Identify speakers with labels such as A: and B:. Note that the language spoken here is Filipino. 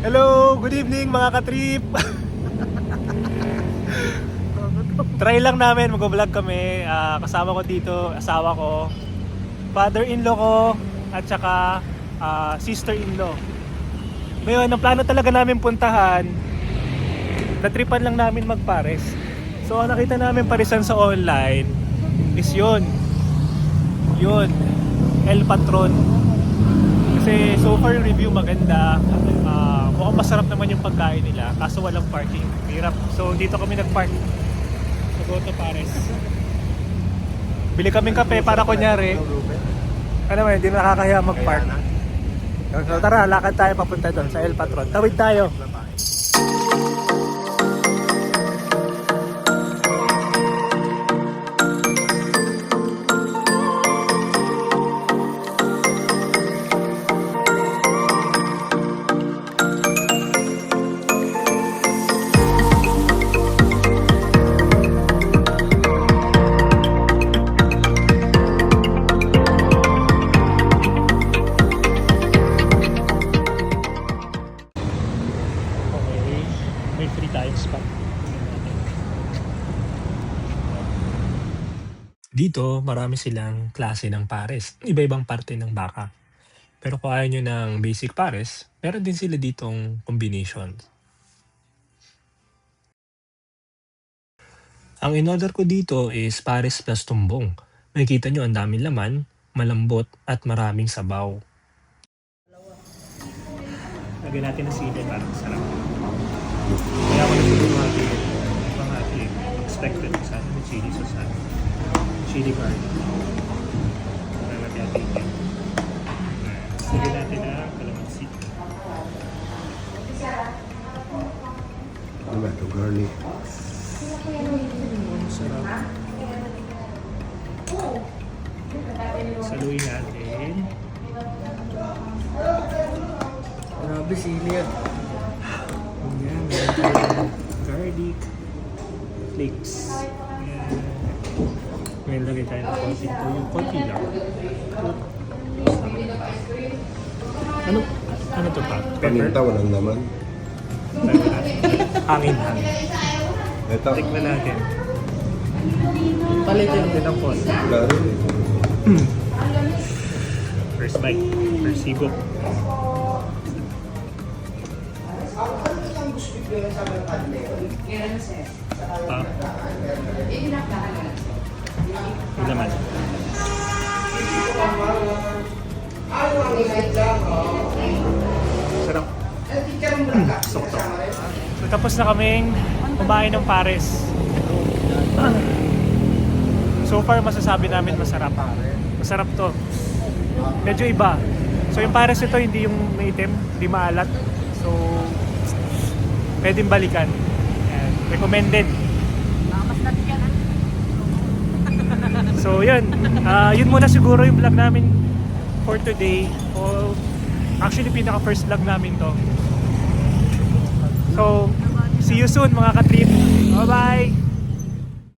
A: Hello, good evening mga ka-trip. Try lang namin, mag-vlog kami. Kasama ko dito, asawa ko, father-in-law ko, at saka sister-in-law. Ngayon, ang plano talaga namin puntahan, natripan lang namin mag-Paris. So, ang nakita namin parisan sa online is yun, El Patron. Kasi so far yung review maganda, mukhang masarap naman yung pagkain nila, kaso walang parking, hirap. So dito kami nag-park, so go to Paris. Bili kaming kape para kunyari, ano man, hindi nakakahiya mag-park. So tara, lakad tayo papunta doon sa El Patron, tawid tayo. May free time spot. Dito, marami silang klase ng pares. Iba-ibang parte ng baka. Pero kung ayaw nyo ng basic pares, meron din sila ditong combination. Ang in-order ko dito is pares plus tumbong. Makikita nyo ang daming laman, malambot at maraming sabaw. Lagyan natin ng sili para masarap. Kaya ako nagpapahati expected sa atin, chili sauce natin. Chili garlic. Kaya natin atin. Lagyan natin na kalamansi.
B: Ano ba ito? Garlic.
A: Masarap. Saluin natin.
C: Grabe, sili yan.
A: Ayan, meron tayong garlic flakes. Ayan. Ngayon lagay tayo ng konti. Ito yung konti lang. Ano to pa? Pepper?
B: Paminta, walang laman.
A: Hangin-hangin.
B: Ito.
A: Tikman natin. Palitin din ang konti.
B: Garlic.
A: First bite. First higop. Yung laman. Sarap. Sokto. So, tapos na kaming kumain ng pares. So far masasabi namin masarap. Masarap to. Medyo iba. So yung pares ito hindi yung maitim, hindi maalat. So pwedeng balikan. Ayan. Recommended. So yun. Yun muna siguro yung vlog namin for today. Actually pinaka first vlog namin to. So see you soon mga ka-trip. Bye bye!